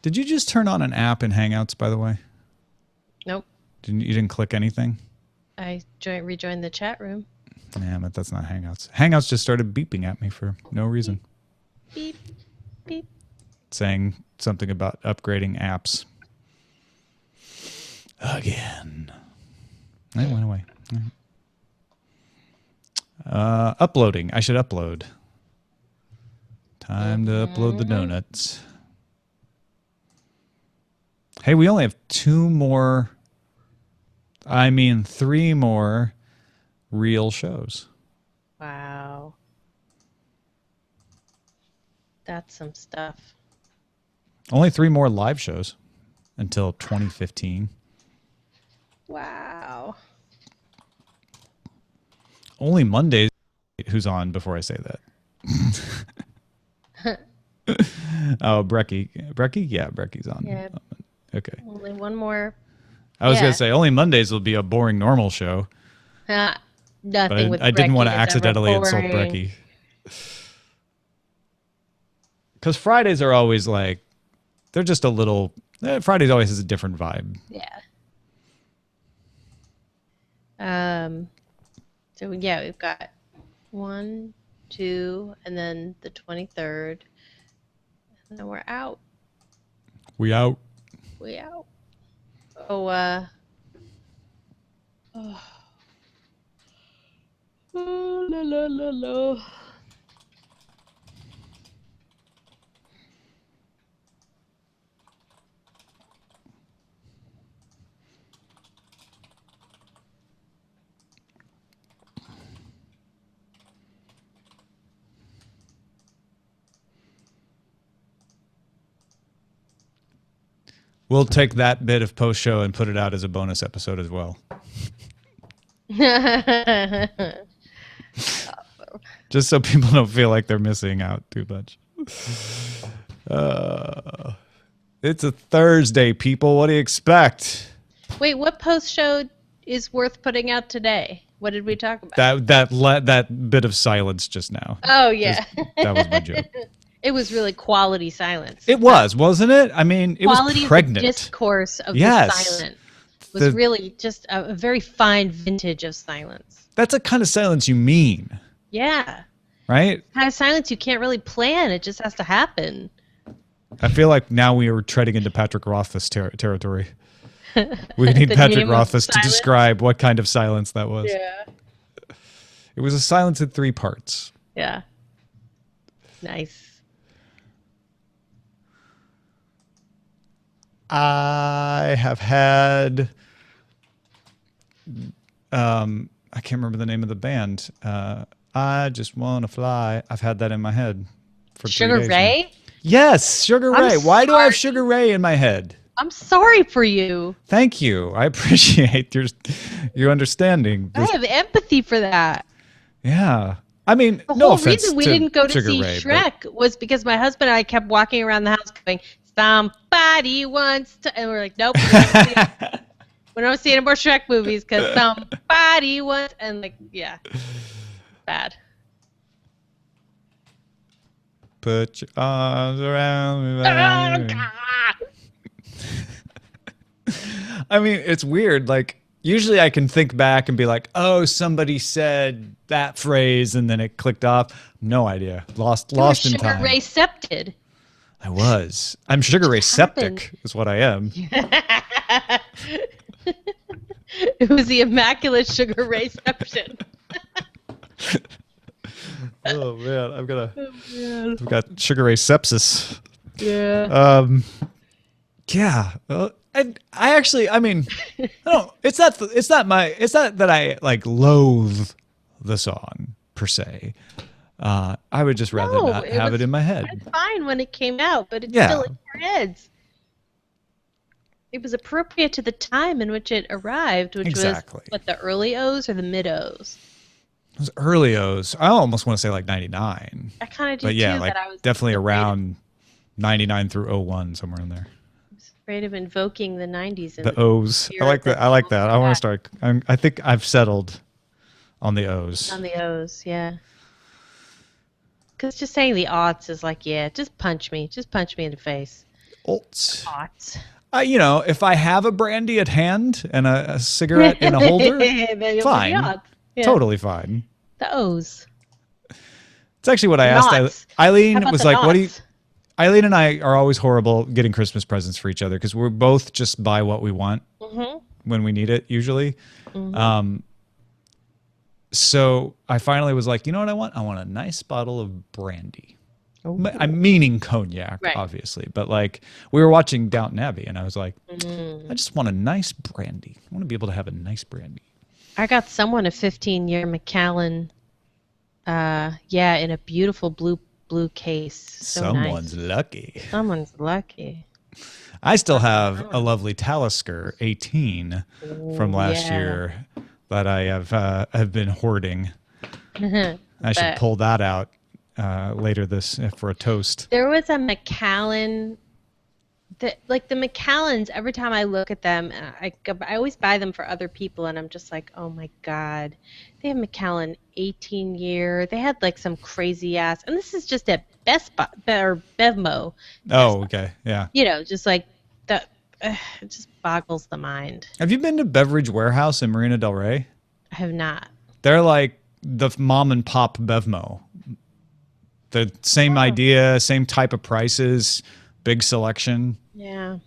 Did you just turn on an app in Hangouts, by the way? Nope. You didn't click anything? I rejoined the chat room. Yeah, but that's not Hangouts. Hangouts just started beeping at me for no reason. Beep, beep. Saying something about upgrading apps. Again. It went away. Uploading. I should upload. Time to upload the donuts. Hey, we only have 3 more real shows. Wow. That's some stuff. Only 3 more live shows until 2015. Wow. Only Mondays. who's on before I say that. Oh, Brecky. Brecky? Yeah, Brecky's on. Yeah. Okay. Only one more. I was going to say, only Mondays will be a boring normal show. Nothing with I didn't want to Brecky is ever accidentally insult boring. Brecky. Because Fridays are always like, they're just a little, Fridays always has a different vibe. Yeah. So yeah, we've got 1, 2, and then the 23rd, and then we're out. We out. We out. Oh, oh, la la la la. We'll take that bit of post show and put it out as a bonus episode as well. Just so people don't feel like they're missing out too much. It's a Thursday, people. What do you expect? Wait, what post show is worth putting out today? What did we talk about? That bit of silence just now. Oh yeah, That was my joke. it was really quality silence. It was, wasn't it? I mean, it Quality was of pregnant. the discourse of Yes. the silence was really just a very fine vintage of silence. That's a kind of silence you mean, Yeah, right? kind of silence you can't really plan. It just has to happen. I feel like now we are treading into Patrick Rothfuss territory. We need The Patrick name of Rothfuss to silence? describe what kind of silence that was. Yeah. It was a silence in 3 parts. Yeah. Nice. I have had, I can't remember the name of the band. I Just Want to Fly. I've had that in my head for 3 Sugar days Ray? now. Yes, Sugar I'm Ray. Why do I have sorry. Sugar Ray in my head? I'm sorry for you. Thank you. I appreciate your understanding. I have empathy for that. Yeah. I mean, The no whole offense reason we to didn't go to Sugar see Ray, but- Shrek was because my husband and I kept walking around the house going, somebody wants to, and we're like, nope, we don't see any more Shrek movies because somebody wants, and like, yeah, bad. Put your arms around me. I mean, it's weird. Like, usually I can think back and be like, oh, somebody said that phrase and then it clicked off. No idea. Lost in Sugar time. Ray septed. I was. I'm Sugar Ray happened? septic is what I am. It was the immaculate Sugar Ray seption. Oh man, I've got Sugar Ray sepsis. Yeah. Yeah. And I actually, I mean, no, it's not that I like loathe the song per se. I would just rather not have it in my head. It's fine when it came out, but it's Yeah. still in our heads. It was appropriate to the time in which it arrived, which Exactly. was what, the early O's or the mid O's? It was early O's. I almost want to say like 99. I kind of do But yeah, too, like but I was definitely afraid around 99 through 01, somewhere in there. afraid of invoking the 90s. The O's. I like that. I like that. I want to start. I think I've settled on the O's. On the O's, yeah. Because just saying the aughts is like, yeah, just punch me. Just punch me in the face. Olts. Aughts. You know, if I have a brandy at hand and a cigarette in a holder, Then you'll do the fine. aughts. Yeah. Totally fine. The O's. It's actually what I asked. Knots. Eileen How about was the like, what do you... knots? Eileen and I are always horrible getting Christmas presents for each other because we're both just buy what we want when we need it, usually. So I finally was like, you know what I want? I want a nice bottle of brandy. I'm meaning cognac, Right. obviously. But like, we were watching Downton Abbey, and I was like, I just want a nice brandy. I want to be able to have a nice brandy. I got someone a 15-year Macallan, in a beautiful blue case. So Someone's nice. lucky. Someone's lucky. I still have a lovely Talisker 18 from last yeah. year that I have been hoarding. I should But pull that out later this for a toast. there was a Macallan. Like the Macallans, every time I look at them, I always buy them for other people, and I'm just like, oh my god, they have Macallan 18-year. They had like some crazy ass, and this is just at Best Buy or Bevmo. Oh, okay, yeah. You know, just like that. It just boggles the mind. Have you been to Beverage Warehouse in Marina Del Rey? I have not. They're like the mom and pop Bevmo. The same idea, same type of prices, big selection. Yeah.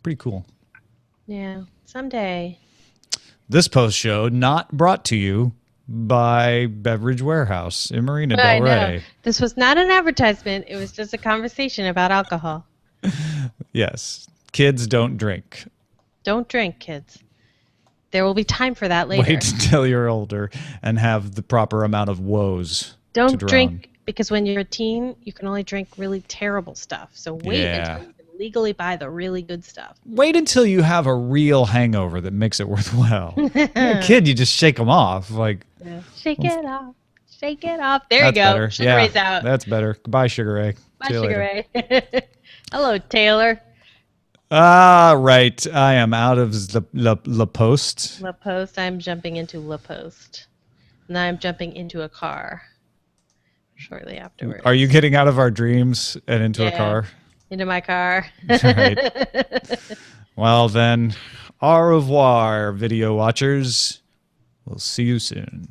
Pretty cool. Yeah. Someday. This post show not brought to you by Beverage Warehouse in Marina I Del know. Rey. This was not an advertisement. It was just a conversation about alcohol. Yes. Kids don't drink. Don't drink, kids. There will be time for that later. Wait until you're older and have the proper amount of woes. Don't to drown. drink because when you're a teen, you can only drink really terrible stuff. So wait until you can legally buy the really good stuff. Wait until you have a real hangover that makes it worthwhile. You're a kid, you just shake them off. Like, shake it off. Shake it off. There that's you go. better. Sugar Ray's out. That's better. Goodbye, Sugar Ray. Bye, See you Sugar later. Ray. Hello, Taylor. Right. I am out of the post. La Poste. I'm jumping into La Poste. Now I'm jumping into a car shortly afterwards. Are you getting out of our dreams and into a Yeah. car? Into my car. Right. Well, then, au revoir, video watchers. We'll see you soon.